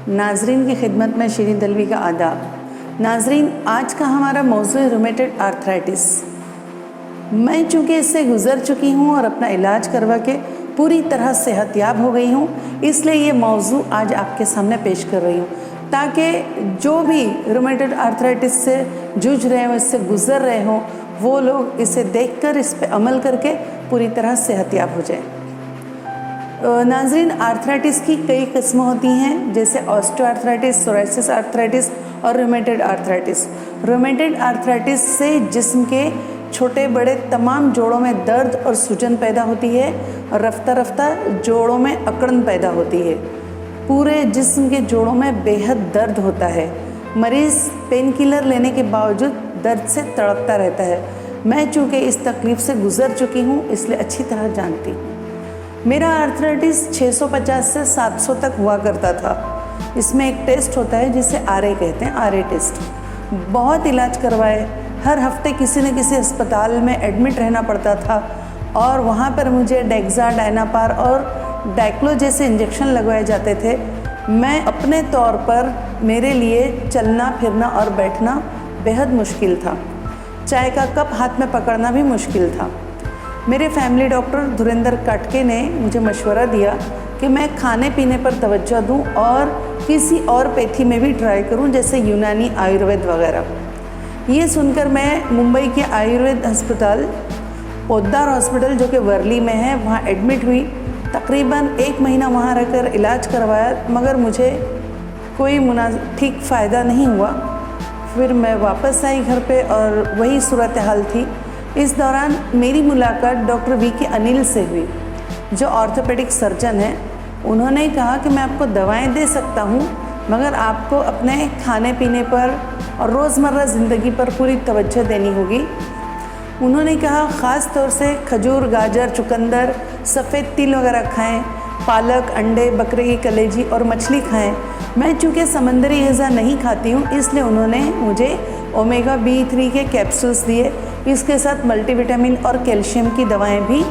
नाजरीन की खिदमत में शीरीन दलवी का आदाब। नाजरीन, आज का हमारा मौजू है रूमेटॉइड आर्थराइटिस। मैं चूँकि इससे गुज़र चुकी हूँ और अपना इलाज करवा के पूरी तरह सेहतयाब हो गई हूँ, इसलिए ये मौजू आज आपके सामने पेश कर रही हूँ, ताकि जो भी रूमेटॉइड आर्थराइटिस से जूझ रहे हो, इससे गुज़र रहे हो, वो लोग इसे देखकर इस पे अमल करके पूरी तरह सेहतयाब हो जाए। नाज़रीन, आर्थराइटिस की कई किस्में होती हैं, जैसे ऑस्टियोआर्थराइटिस, सोराइसिस आर्थराइटिस और रूमेटॉइड आर्थराइटिस। रूमेटॉइड आर्थराइटिस से जिस्म के छोटे बड़े तमाम जोड़ों में दर्द और सूजन पैदा होती है और रफ्ता रफ्ता जोड़ों में अकड़न पैदा होती है। पूरे जिस्म के जोड़ों में बेहद दर्द होता है। मरीज़ पेन किलर लेने के बावजूद दर्द से तड़पता रहता है। मैं चूँकि इस तकलीफ़ से गुज़र चुकी हूँ, इसलिए अच्छी तरह जानती हूँ। मेरा आर्थराइटिस 650 से 700 तक हुआ करता था। इसमें एक टेस्ट होता है जिसे RA कहते हैं, RA टेस्ट। बहुत इलाज करवाए, हर हफ्ते किसी न किसी अस्पताल में एडमिट रहना पड़ता था और वहाँ पर मुझे डेक्सा, डायनापार और डाइक्लो जैसे इंजेक्शन लगवाए जाते थे। मैं अपने तौर पर मेरे लिए चलना फिरना और बैठना बेहद मुश्किल था। चाय का कप हाथ में पकड़ना भी मुश्किल था। मेरे फैमिली डॉक्टर धुरेंद्र काटके ने मुझे मशवरा दिया कि मैं खाने पीने पर तवज्जो दूं और किसी और पैथी में भी ट्राई करूं, जैसे यूनानी, आयुर्वेद वगैरह। ये सुनकर मैं मुंबई के आयुर्वेद अस्पताल, पोद्दार हॉस्पिटल जो कि वर्ली में है, वहाँ एडमिट हुई। तकरीबन 1 महीना वहाँ रहकर इलाज करवाया, मगर मुझे कोई ठीक फ़ायदा नहीं हुआ। फिर मैं वापस आई घर पे और वही सूरत हाल थी। इस दौरान मेरी मुलाकात डॉक्टर VK अनिल से हुई, जो ऑर्थोपेडिक सर्जन हैं। उन्होंने कहा कि मैं आपको दवाएं दे सकता हूं, मगर आपको अपने खाने पीने पर और रोज़मर्रा ज़िंदगी पर पूरी तवज्जो देनी होगी। उन्होंने कहा ख़ास तौर से खजूर, गाजर, चुकंदर, सफ़ेद तिल वगैरह खाएं, पालक, अंडे, बकरे की कलेजी और मछली खाएं। मैं चूँकि समंदरी ग़िज़ा नहीं खाती हूँ, इसलिए उन्होंने मुझे ओमेगा B3 के कैप्सूल्स दिए। इसके साथ मल्टीविटामिन और कैल्शियम की दवाएं भी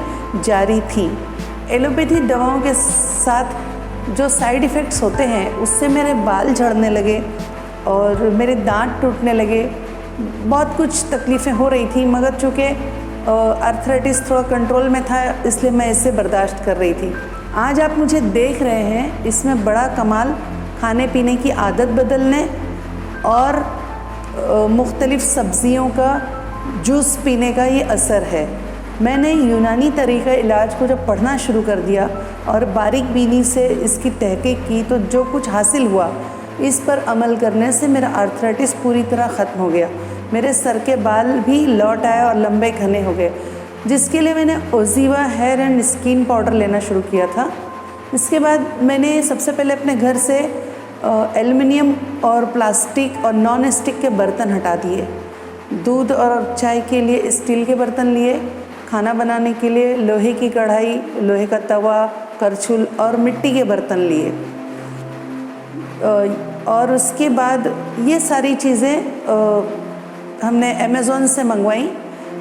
जारी थीं। एलोपैथी दवाओं के साथ जो साइड इफ़ेक्ट्स होते हैं, उससे मेरे बाल झड़ने लगे और मेरे दांत टूटने लगे। बहुत कुछ तकलीफ़ें हो रही थी, मगर चूँकि आर्थराइटिस थोड़ा कंट्रोल में था, इसलिए मैं इसे बर्दाश्त कर रही थी। आज आप मुझे देख रहे हैं, इसमें बड़ा कमाल खाने पीने की आदत बदलने और मुख्तलिफ़ सब्ज़ियों का जूस पीने का ये असर है। मैंने यूनानी तरीक़ा इलाज को जब पढ़ना शुरू कर दिया और बारीक बीनी से इसकी तहक़ीक़ की, तो जो कुछ हासिल हुआ, इस पर अमल करने से मेरा आर्थराइटिस पूरी तरह ख़त्म हो गया। मेरे सर के बाल भी लौट आए और लंबे घने हो गए, जिसके लिए मैंने Oziva hair and skin powder लेना शुरू किया था। इसके बाद मैंने सबसे पहले अपने घर से एल्युमिनियम और प्लास्टिक और नॉन स्टिक के बर्तन हटा दिए। दूध और चाय के लिए स्टील के बर्तन लिए, खाना बनाने के लिए लोहे की कढ़ाई, लोहे का तवा, करछुल और मिट्टी के बर्तन लिए। और उसके बाद ये सारी चीज़ें हमने अमेज़ॉन से मंगवाई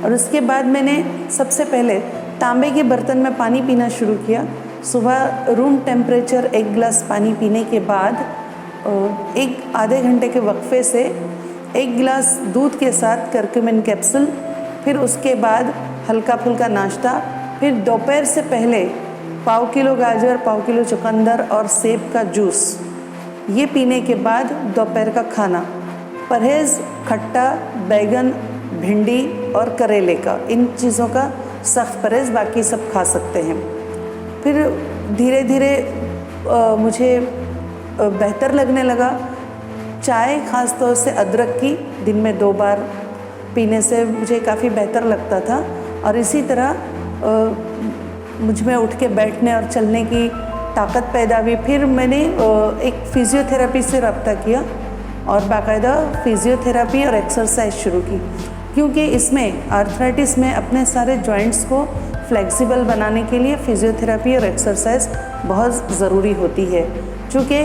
और उसके बाद मैंने सबसे पहले तांबे के बर्तन में पानी पीना शुरू किया। सुबह रूम टेम्परेचर 1 गिलास पानी पीने के बाद आधे घंटे के वक्फे से 1 गिलास दूध के साथ करक्यूमिन कैप्सूल, फिर उसके बाद हल्का फुल्का नाश्ता, फिर दोपहर से पहले 1/4 किलो गाजर, 1/4 किलो चुकंदर और सेब का जूस। ये पीने के बाद दोपहर का खाना। परहेज़ खट्टा, बैगन, भिंडी और करेले का, इन चीज़ों का सख्त परहेज़, बाकी सब खा सकते हैं। फिर धीरे धीरे मुझे बेहतर लगने लगा। चाय ख़ास तौर से अदरक की दिन में 2 बार पीने से मुझे काफ़ी बेहतर लगता था और इसी तरह मुझ में उठ के बैठने और चलने की ताकत पैदा हुई। फिर मैंने एक फ़िज़ियोथेरेपी से रब्ता किया और बाकायदा फ़िज़ियोथेरेपी और एक्सरसाइज शुरू की, क्योंकि इसमें आर्थराइटिस में अपने सारे जॉइंट्स को फ्लेक्सिबल बनाने के लिए फ़िज़ियोथेरेपी और एक्सरसाइज बहुत ज़रूरी होती है। चूँकि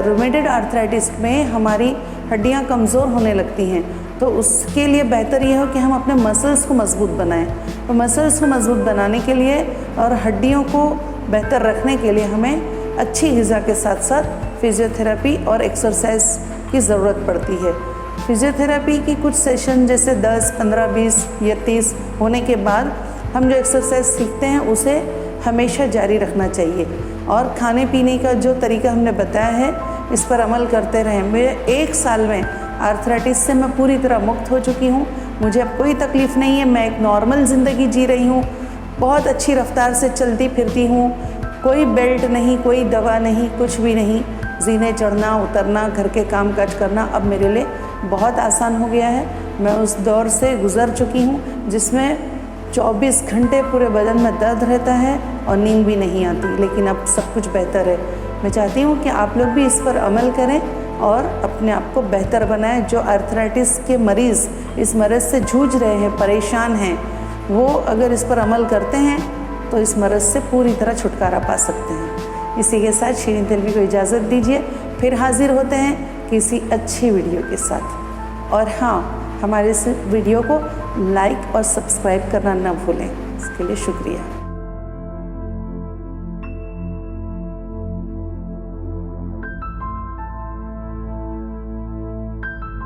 रूमेटॉइड आर्थराइटिस में हमारी हड्डियाँ कमज़ोर होने लगती हैं, तो उसके लिए बेहतर यह हो कि हम अपने मसल्स को मज़बूत बनाएं। तो मसल्स को मज़बूत बनाने के लिए और हड्डियों को बेहतर रखने के लिए हमें अच्छी ग़िज़ा के साथ साथ फिजियोथेरेपी और एक्सरसाइज की ज़रूरत पड़ती है। फिजियोथेरेपी की कुछ सेशन जैसे 10, 15, 20 या 30 होने के बाद हम जो एक्सरसाइज सीखते हैं उसे हमेशा जारी रखना चाहिए और खाने पीने का जो तरीका हमने बताया है इस पर अमल करते रहें। मेरे 1 साल में आर्थराइटिस से मैं पूरी तरह मुक्त हो चुकी हूँ। मुझे अब कोई तकलीफ़ नहीं है, मैं एक नॉर्मल ज़िंदगी जी रही हूँ, बहुत अच्छी रफ्तार से चलती फिरती हूँ, कोई बेल्ट नहीं, कोई दवा नहीं, कुछ भी नहीं। जीने चढ़ना उतरना, घर के काम काज करना अब मेरे लिए बहुत आसान हो गया है। मैं उस दौर से गुज़र चुकी हूँ जिसमें 24 घंटे पूरे बदन में दर्द रहता है और नींद भी नहीं आती, लेकिन अब सब कुछ बेहतर है। मैं चाहती हूँ कि आप लोग भी इस पर अमल करें और अपने आप को बेहतर बनाएं। जो आर्थराइटिस के मरीज़ इस मर्ज़ से जूझ रहे हैं, परेशान हैं, वो अगर इस पर अमल करते हैं तो इस मर्ज़ से पूरी तरह छुटकारा पा सकते हैं। इसी के साथ शीरीन तेलवी को इजाज़त दीजिए, फिर हाजिर होते हैं किसी अच्छी वीडियो के साथ। और हाँ, हमारे इस वीडियो को लाइक और सब्सक्राइब करना न भूलें। इसके लिए शुक्रिया।